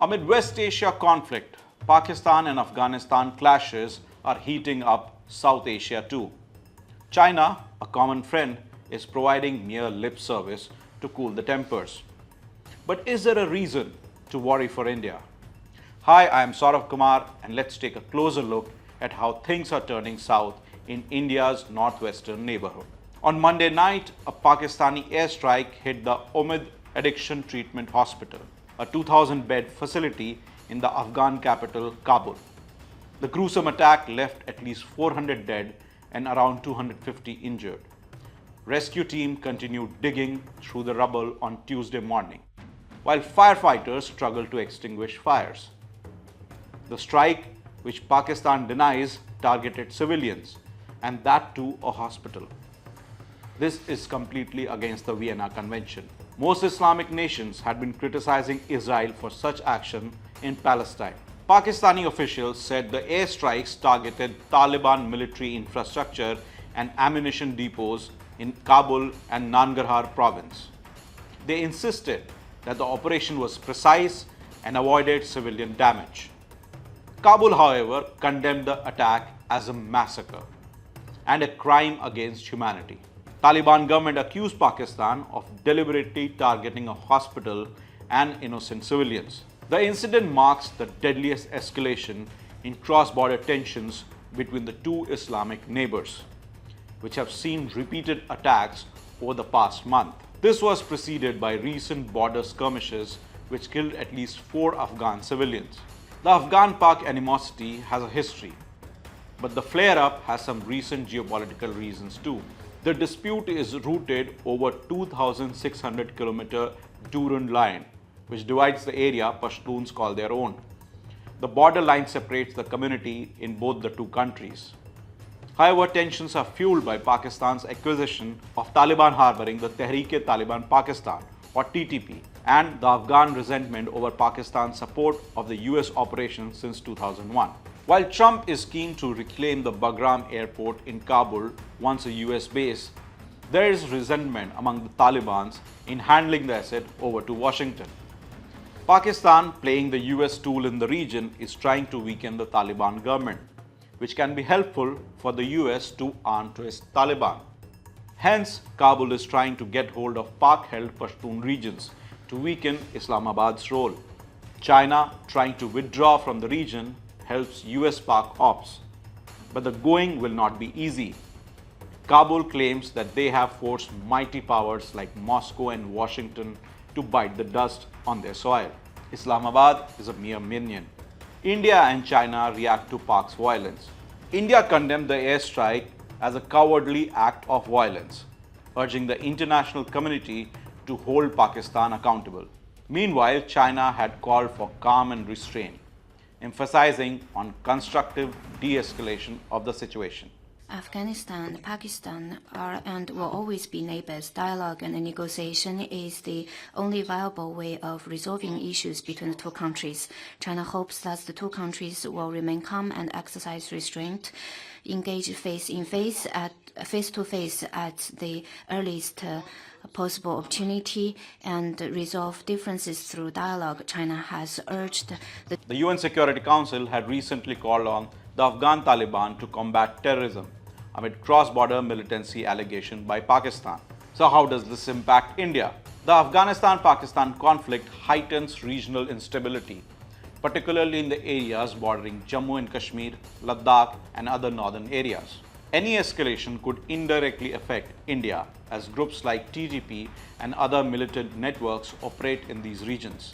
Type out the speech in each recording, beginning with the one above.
Amid West Asia conflict, Pakistan and Afghanistan clashes are heating up South Asia too. China, a common friend, is providing mere lip service to cool the tempers. But is there a reason to worry for India? Hi, I am Saurav Kumar and let's take a closer look at how things are turning south in India's northwestern neighborhood. On Monday night, a Pakistani airstrike hit the Umid Addiction Treatment Hospital, a 2,000-bed facility in the Afghan capital, Kabul. The gruesome attack left at least 400 dead and around 250 injured. Rescue team continued digging through the rubble on Tuesday morning, while firefighters struggled to extinguish fires. The strike, which Pakistan denies, targeted civilians, and that too a hospital. This is completely against the Vienna Convention. Most Islamic nations had been criticizing Israel for such action in Palestine. Pakistani officials said the airstrikes targeted Taliban military infrastructure and ammunition depots in Kabul and Nangarhar province. They insisted that the operation was precise and avoided civilian damage. Kabul, however, condemned the attack as a massacre and a crime against humanity. Taliban government accused Pakistan of deliberately targeting a hospital and innocent civilians. The incident marks the deadliest escalation in cross-border tensions between the two Islamic neighbors, which have seen repeated attacks over the past month. This was preceded by recent border skirmishes which killed at least 4 Afghan civilians. The Afghan-Pak animosity has a history, but the flare-up has some recent geopolitical reasons too. The dispute is rooted over 2,600 km Durand Line, which divides the area Pashtuns call their own. The border line separates the community in both the two countries. However, tensions are fueled by Pakistan's acquisition of Taliban harboring the Tehreek-e-Taliban Pakistan or TTP and the Afghan resentment over Pakistan's support of the US operation since 2001. While Trump is keen to reclaim the Bagram airport in Kabul, once a US base, there is resentment among the Taliban in handing the asset over to Washington. Pakistan, playing the US tool in the region, is trying to weaken the Taliban government, which can be helpful for the US to arm-twist Taliban. Hence, Kabul is trying to get hold of Pak-held Pashtun regions to weaken Islamabad's role. China, trying to withdraw from the region, helps US-Pak ops. But the going will not be easy. Kabul claims that they have forced mighty powers like Moscow and Washington to bite the dust on their soil. Islamabad is a mere minion. India and China react to Pak's violence. India condemned the airstrike as a cowardly act of violence, urging the international community to hold Pakistan accountable. Meanwhile, China had called for calm and restraint, emphasizing on constructive de-escalation of the situation. Afghanistan and Pakistan are and will always be neighbors. Dialogue and negotiation is the only viable way of resolving issues between the two countries. China hopes that the two countries will remain calm and exercise restraint, engage face-to-face at the earliest possible opportunity, and resolve differences through dialogue. China has urged the UN Security Council had recently called on the Afghan Taliban to combat terrorism amid cross-border militancy allegation by Pakistan. So how does this impact India? The Afghanistan-Pakistan conflict heightens regional instability, particularly in the areas bordering Jammu and Kashmir, Ladakh and other northern areas. Any escalation could indirectly affect India as groups like TTP and other militant networks operate in these regions.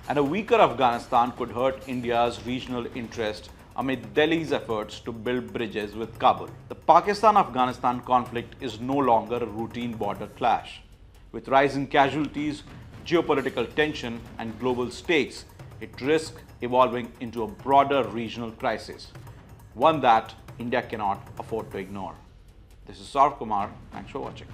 And a weaker Afghanistan could hurt India's regional interest amid Delhi's efforts to build bridges with Kabul. The Pakistan-Afghanistan conflict is no longer a routine border clash. With rising casualties, geopolitical tension and global stakes, it risks evolving into a broader regional crisis, one that India cannot afford to ignore. This is Saurav Kumar. Thanks for watching.